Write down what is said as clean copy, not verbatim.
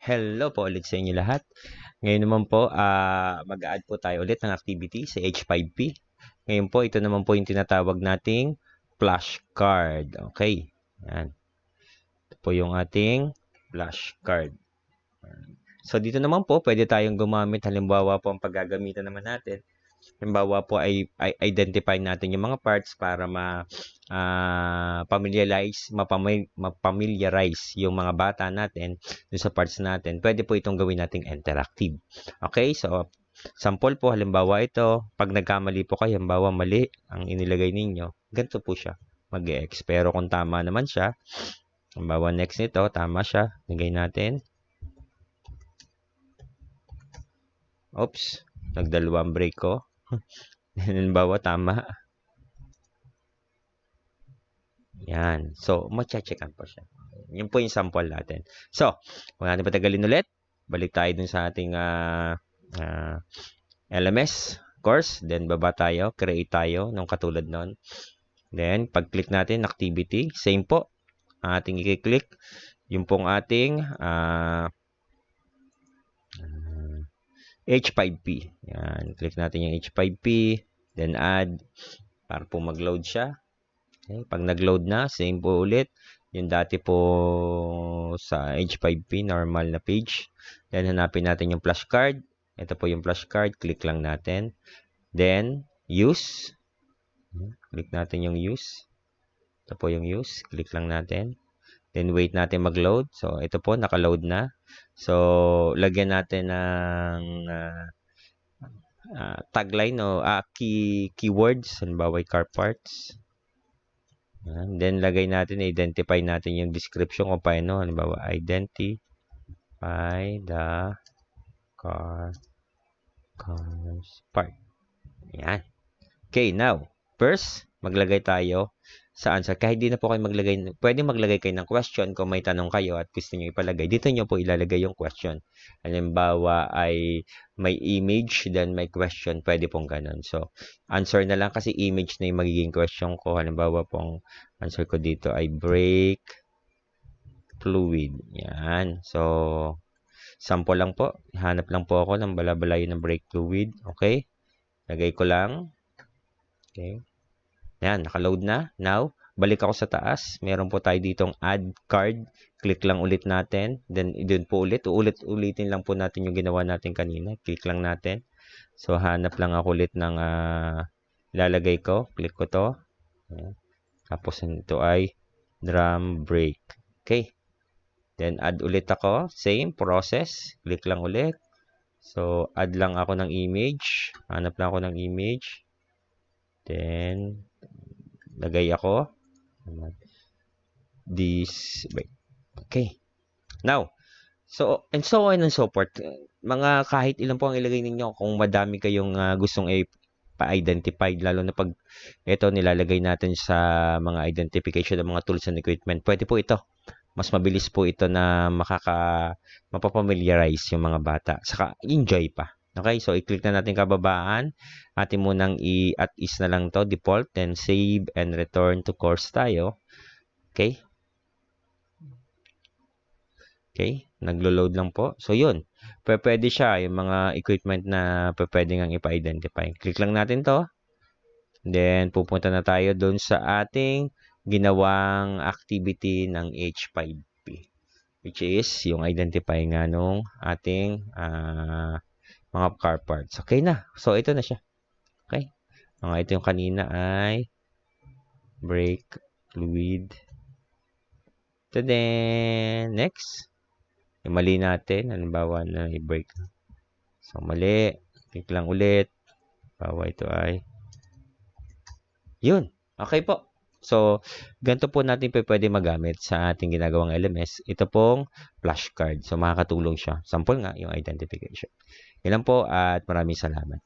Hello po ulit sa inyo lahat. Ngayon naman po, mag-add po tayo ulit ng activity sa h5p. Ngayon po, ito naman po yung tinatawag nating flashcard. Okay. Yan. Ito po yung ating flashcard. So, dito naman po, pwede tayong gumamit. Halimbawa po, ang paggagamitan naman natin. Halimbawa po ay identify natin yung mga parts para mapamiliarize yung mga bata natin dun sa parts natin. Pwede po itong gawin nating interactive. Okay, so sample po, halimbawa ito, pag nagkamali po kayo, halimbawa mali ang inilagay ninyo, ganito po siya mag-e-X. Pero kung tama naman siya, halimbawa next nito, tama siya, lagay natin. Oops, nagdalawang break ko. Halimbawa, tama. Yan. So, matcha-checkan po siya. Yun po yung sample natin. So, kung natin patagalin ulit, balik tayo dun sa ating LMS course. Then, baba tayo. Create tayo nung katulad nun. Then, pag-click natin, activity. Same po. Ang ating i-click. Yung pong ating h5p. Yan. Click natin yung h5p. Then, add. Para po mag-load siya. Okay. Pag nag-load na, same po ulit. Yung dati po sa h5p, normal na page. Then, hanapin natin yung flashcard. Ito po yung flashcard. Click lang natin. Then, use. Click natin yung use. Ito po yung use. Click lang natin. Then, wait natin mag-load. So, ito po, naka-load na. So, lagyan natin ng tagline o keywords. Halimbawa, car parts. Then, lagay natin, identify natin yung description kung paano. Halimbawa, identify the cars part. Yan. Okay, now, first, maglagay tayo sa answer. Kahit di na po kayo maglagay, pwede maglagay kayo ng question kung may tanong kayo at gusto nyo ipalagay. Dito nyo po ilalagay yung question. Halimbawa ay may image, then may question. Pwede pong ganun. So, answer na lang kasi image na yung magiging question ko. Halimbawa pong answer ko dito ay brake fluid. Yan. So, sample lang po. Hanap lang po ako ng balabalayo ng brake fluid. Okay. Lagay ko lang. Okay. Yan, naka-load na. Now, balik ako sa taas. Meron po tayo ditong add card. Click lang ulit natin. Then, doon po ulit. Ulitin lang po natin yung ginawa natin kanina. Click lang natin. So, hanap lang ako ulit ng lalagay ko. Click ko to. Yan. Tapos, ito ay drum brake. Okay. Then, add ulit ako. Same process. Click lang ulit. So, add lang ako ng image. Hanap lang ako ng image. Then, lagay ako this brake. Okay. Now, so and so on and so forth. Mga kahit ilan po ang ilagay ninyo kung madami kayong gustong pa-identify, lalo na pag ito nilalagay natin sa mga identification ng mga tools and equipment. Pwede po ito. Mas mabilis po ito na mapapamiliarize yung mga bata. Saka enjoy pa. Okay, so i-click na natin kababaan. Atin munang at is na lang to, default, then save and return to course tayo. Okay. Okay, naglo-load lang po. So, yun. Pwede siya, yung mga equipment na pwede ngang ipa-identify. Click lang natin to. Then, pupunta na tayo dun sa ating ginawang activity ng h5p. Which is, yung identify nga nung ating mga car parts. Okay na. So, ito na siya. Okay. Ito yung kanina ay brake fluid. So, then, next. Yung mali natin. Halimbawa na i-brake. So, mali. Click lang ulit. Halimbawa ito ay yun. Okay po. So, ganito po natin pwede magamit sa ating ginagawang LMS. Ito pong flashcard. So, makakatulong siya. Sample nga yung identification. Yan lang po at maraming salamat.